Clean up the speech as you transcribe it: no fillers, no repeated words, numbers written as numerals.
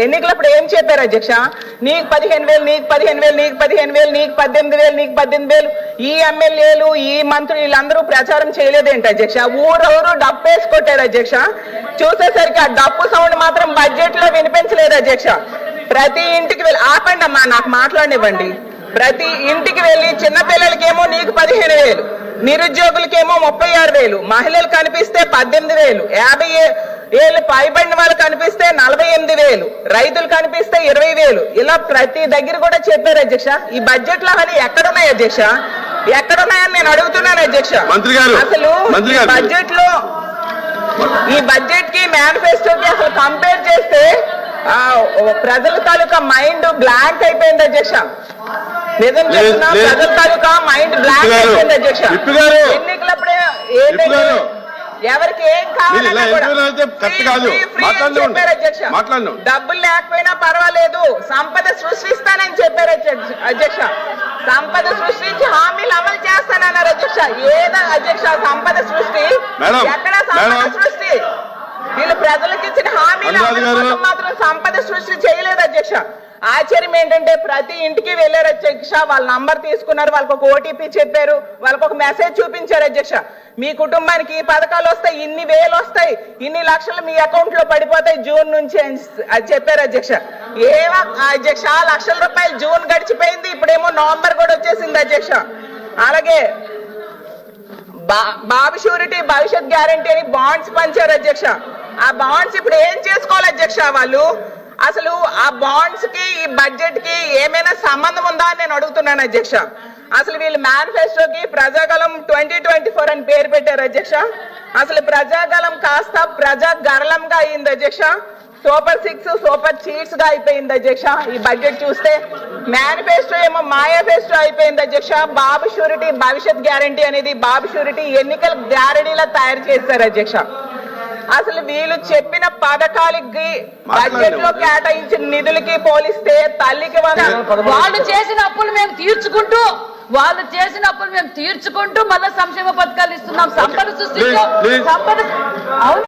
ఎన్నికలప్పుడు ఏం చెప్పారు అధ్యక్ష? నీకు 15,000, నీకు 15,000, నీకు 15,000, నీకు 18,000, నీకు 18,000. ఈ ఎమ్మెల్యేలు, ఈ మంత్రులు వీళ్ళందరూ ప్రచారం చేయలేదేంటి అధ్యక్ష? ఊరూరు డప్పు వేసి కొట్టారు అధ్యక్ష. చూసేసరికి ఆ డప్పు సౌండ్ మాత్రం బడ్జెట్ లో వినిపించలేదు అధ్యక్ష. ప్రతి ఇంటికి వెళ్ళి ఆపండి అమ్మా, నాకు మాట్లాడనివ్వండి. ప్రతి ఇంటికి వెళ్ళి చిన్నపిల్లలకేమో నీకు 15,000, నిరుద్యోగులకేమో 36,000, మహిళలు కనిపిస్తే 18,000, 50 ఏళ్ళు పైబడిన వాళ్ళు కనిపిస్తే 48,000, రైతులు కనిపిస్తే 20,000. ఇలా ప్రతి దగ్గర కూడా చెప్పారు అధ్యక్ష. ఈ బడ్జెట్ లో అని ఎక్కడున్నాయి అధ్యక్ష? ఎక్కడున్నాయని నేను అడుగుతున్నాను అధ్యక్ష. అసలు ఈ బడ్జెట్ కి మేనిఫెస్టోకి అసలు కంపేర్ చేస్తే ప్రజల తాలూకా మైండ్ బ్లాంక్ అయిపోయింది అధ్యక్ష. నిజం చెప్తున్నా, ప్రజల తాలూకా మైండ్ బ్లాంక్ అయిపోయింది అధ్యక్ష. ఎన్నికలప్పుడే ఎవరికి ఏం కావాలన్నా డబ్బులు లేకపోయినా పర్వాలేదు, సంపద సృష్టిస్తానని చెప్పారు అధ్యక్ష. సంపద సృష్టించి హామీలు అమలు చేస్తానన్నారు అధ్యక్ష. ఏదో అధ్యక్ష సంపద సృష్టి? ఎక్కడ సంపద సృష్టి? వీళ్ళు ప్రజలకు ఇచ్చిన హామీలు మాత్రం సంపద సృష్టి చేయలేదు అధ్యక్ష. ఆశ్చర్యం ఏంటంటే ప్రతి ఇంటికి వెళ్ళారు అధ్యక్ష, వాళ్ళ నంబర్ తీసుకున్నారు, వాళ్ళకి ఒక ఓటీపీ చెప్పారు, వాళ్ళకి ఒక మెసేజ్ చూపించారు అధ్యక్ష. మీ కుటుంబానికి ఈ పథకాలు వస్తాయి, ఇన్ని వేలు వస్తాయి, ఇన్ని లక్షలు మీ అకౌంట్ లో పడిపోతాయి జూన్ నుంచి అని చెప్పారు అధ్యక్ష. ఏమో అధ్యక్ష, లక్షల రూపాయలు జూన్ గడిచిపోయింది, ఇప్పుడేమో నవంబర్ కూడా వచ్చేసింది అధ్యక్ష. అలాగే బాబు షూరిటీ భవిష్యత్ గ్యారంటీ అని బాండ్స్ పంచారు అధ్యక్ష. ఆ బాండ్స్ ఇప్పుడు ఏం చేసుకోవాలి అధ్యక్ష? వాళ్ళు అసలు ఆ బాండ్స్ కి ఈ బడ్జెట్ కి ఏమైనా సంబంధం ఉందా అని నేను అడుగుతున్నాను అధ్యక్ష. అసలు వీళ్ళు మేనిఫెస్టోకి ప్రజాగలం 2024 అని పేరు పెట్టారు అధ్యక్ష. అసలు ప్రజాగలం కాస్త ప్రజాగరళంగా అయింది అధ్యక్ష. సూపర్ 6, సూపర్ చీట్స్ గా అయిపోయింది అధ్యక్ష. ఈ బడ్జెట్ చూస్తే మేనిఫెస్టో ఏమో మాయాఫెస్టో అయిపోయింది అధ్యక్ష. బాబు షూరిటీ భవిష్యత్ గ్యారంటీ అనేది బాబు షూరిటీ ఎన్నికల గ్యారంటీలా తయారు చేశారు అధ్యక్ష. అసలు వీళ్ళు చెప్పిన పథకాలకి బడ్జెట్ లో కేటాయించిన నిధులకి పోలిస్తే తల్లికి వాళ్ళు చేసిన అప్పులు మేము తీర్చుకుంటూ మళ్ళీ సంక్షేమ పథకాలు ఇస్తున్నాం. సంపద సృష్టిలో సంపద